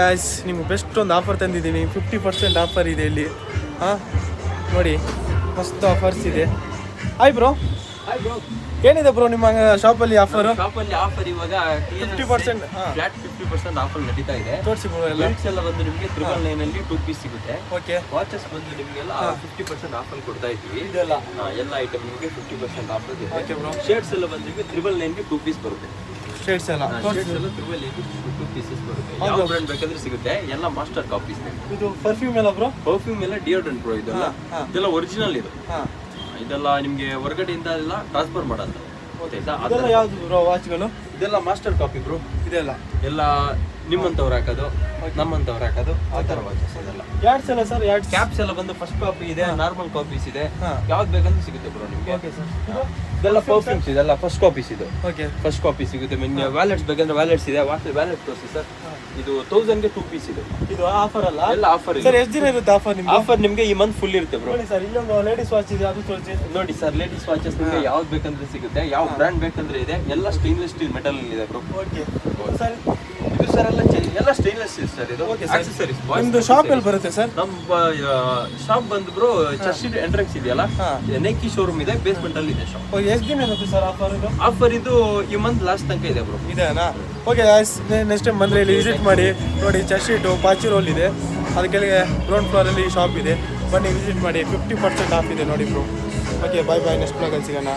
Guys ನಿಮ್ಗೆ best ಒಂದು offer ತಂದಿದ್ದೀನಿ. 50% ಆಫರ್ ಇದೆ ಇಲ್ಲಿ. ಹಾಂ ನೋಡಿ, ಮಸ್ತ್ ಆಫರ್ಸ್ ಇದೆ. Hi bro. ಏನಿದೆ ಬ್ರೋ ನಿಮ್ಮ ಶಾಪಲ್ಲಿ ಆಫರು? ಶಾಪಲ್ಲಿ ಆಫರ್ ಇವಾಗ 50% ಫ್ಲಾಟ್ 50% ಆಫರ್ ನಡೀತಾ ಇದೆ. ತೋರಿಸಿ ಬ್ರೋ ಎಲ್ಲ. ಬೆಲ್ಟ್ಸ್ ಎಲ್ಲ ಬಂದು ನಿಮಗೆ 999 ಅಲ್ಲಿ 2 ಪೀಸ್ ಸಿಗುತ್ತೆ. ಓಕೆ. ವಾಚಸ್ ಬಂದು ನಿಮಗೆಲ್ಲ 50% ಆಫರ್ ಕೊಡ್ತಾ ಇದ್ದೀವಿ. ಇದೆಲ್ಲ ಎಲ್ಲ ಐಟಮ್ ನಿಮಗೆ 50% ಆಫರ್ ಇದೆ. Okay bro. ಶರ್ಟ್ಸ್ ಎಲ್ಲ ಬಂದು ನಿಮಗೆ 999 ಗೆ 2 ಪೀಸ್ ಬರುತ್ತೆ. ಶೇಡ್ಸ್ ಎಲ್ಲ ಶರ್ಟ್ಸ್ ಎಲ್ಲ 999 ಗೆ 2 ಪೀಸಸ್ ಬರುತ್ತೆ. ಯಾವ ಬ್ರ್ಯಾಂಡ್ ಬೇಕಾದ್ರೆ ಸಿಗುತ್ತೆ. ಎಲ್ಲ ಮಾಸ್ಟರ್ ಕಾಪೀಸ್. ಇದು ಪರ್ಫ್ಯೂಮ್ ಎಲ್ಲ ಬ್ರೋ? ಪರ್ಫ್ಯೂಮ್ ಎಲ್ಲ ಡಿಯೋಡ್ರೆಂಟ್ ಬ್ರೋ. ಇದೆಲ್ಲ ಒರಿಜಿನಲ್ ಇದು. ಇದೆಲ್ಲ ನಿಮಗೆ ಹೊರಗಡೆಯಿಂದ ಎಲ್ಲ ಟ್ರಾನ್ಸ್ಫರ್ ಮಾಡಲ್ಲ. ಇದೆಲ್ಲ ಯಾವ್ದು ಬ್ರೋ ವಾಚ್ಗಳು? ಇದೆಲ್ಲ ಮಾಸ್ಟರ್ ಕಾಪಿ ಬ್ರೋ. ಇದೆಲ್ಲ ಎಲ್ಲ ನಿಮ್ಮಂತವ್ರು ಹಾಕೋದು, ನಮ್ಮಂತವ್ರು ಹಾಕೋದು, ಆ ತರ ವಾಚಸ್ ಅದೆಲ್ಲ. ಯಾಡ್ಸ್ ಎಲ್ಲ ಸರ್? ಯಾಡ್ಸ್ ಕ್ಯಾಪ್ಸ್ ಎಲ್ಲ ಬಂದು ಫಸ್ಟ್ ಕಾಪಿ ಇದೆ, ನಾರ್ಮಲ್ ಕಾಪೀಸ್ ಇದೆ. ಯಾವ್ದು ಬೇಕಂತ ಸಿಗುತ್ತೆ ಬ್ರೋ ನಿಮಗೆ. Okay sir. ಇದೆಲ್ಲ ಪರ್ಫ್ಯೂಮ್ಸ್ ಇದೆಲ್ಲ ಫಸ್ಟ್ ಕಾಪೀಸ್ ಇದು. ಓಕೆ. ಫಸ್ಟ್ ಕಾಪಿ ಸಿಗುತ್ತೆ. ನಿಮಗೆ ವ್ಯಾಲೆಟ್ಸ್ ಬೇಕಂದ್ರೆ ವ್ಯಾಲೆಟ್ಸ್ ಇದೆ. ವ್ಯಾಲೆಟ್ ತೋರಿಸಿ ಸರ್. ಇದು 1000 ಗೆ 2 ಪೀಸ್ ಇದೆ. ಇದು ಆಫರ್ ಅಲ್ಲ? ಎಲ್ಲ ಆಫರ್ ಇದೆ ಸರ್. ಎಷ್ಟು ದಿನ ಇರುತ್ತೆ ಆಫರ್ ನಿಮ್ಗೆ? ಆಫರ್ ನಿಮಗೆ ಈ ಮಂತ್ ಫುಲ್ ಇರುತ್ತೆ ಬ್ರೋ. ನೋಡಿ ಸರ್, ಇಲ್ಲೊಂದು ಲೇಡೀಸ್ ವಾಚ್ ಇದೆ, ಅದು ತೋರಿಸಿ. ನೋಡಿ ಸರ್, ಲೇಡೀಸ್ ವಾಚಸ್ ನಿಮಗೆ ಯಾವ್ದು ಬೇಕಂದ್ರೆ ಸಿಗುತ್ತೆ. ಯಾವ ಬ್ರ್ಯಾಂಡ್ ಬೇಕಂದ್ರೆ ಇದೆ. ಎಲ್ಲ ಸ್ಟೇನ್ಲೆಸ್ ಸ್ಟೀಲ್ ಮೆಟಲ್ ಅಲ್ಲಿ ಇದೆ ಬ್ರೋ. Okay sir. ಇದು ಸರ್ ಎಲ್ಲ ಸ್ಟೇನ್ಲೆಸ್ ಸ್ಟೀಲ್ ಸರ್. ಇದು ಆಕ್ಸೆಸರೀಸ್. ನಿಮ್ದು ಶಾಪ್ ಎಲ್ಲಿ ಬರುತ್ತೆ ಸರ್? ನಮ್ಮ ಶಾಪ್ ಬಂದು ಬ್ರೋ ಚರ್ಚ್ ಎಂಟ್ರೆನ್ಸ್ ಇದೆಯಲ್ಲ, ನೈಕಿ ಶೋರೂಮ್ ಇದೆ, ಬೇಸ್ಮೆಂಟ್ ಅಲ್ಲಿ ಇದೆ ಶಾಪ್. ಎಷ್ಟು ದಿನ ಇರುತ್ತೆ ಸರ್ ಆಫರ್ ಇದು? ಆಫರ್ ಇದು ಈ ಮಂತ್ ಲಾಸ್ಟ್ ತನಕ ಇದೆ ಬ್ರೋ. ಇದೆನಾ? ಓಕೆ ಗಾಯ್ಸ್, ನೆಕ್ಸ್ಟ್ ಟೈಮ್ ಬಂದರೆ ಇಲ್ಲಿ ವಿಸಿಟ್ ಮಾಡಿ. ನೋಡಿ, ಚರ್ಚ್ ಸ್ಟ್ರೀಟು ಪಾಚಿ ರೋಲ್ ಇದೆ, ಅದ್ರ ಕೆಳಗೆ ಗ್ರೌಂಡ್ ಫ್ಲೋರಲ್ಲಿ ಶಾಪ್ ಇದೆ. ಬನ್ನಿ ವಿಸಿಟ್ ಮಾಡಿ. 50% ಆಫ್ ಇದೆ ನೋಡಿ ಬ್ರೋ. ಓಕೆ, ಬಾಯ್ ಬಾಯ್. ನೆಕ್ಸ್ಟ್ ಬ್ಲಾಗಲ್ಲಿ ಸಿಗೋಣ.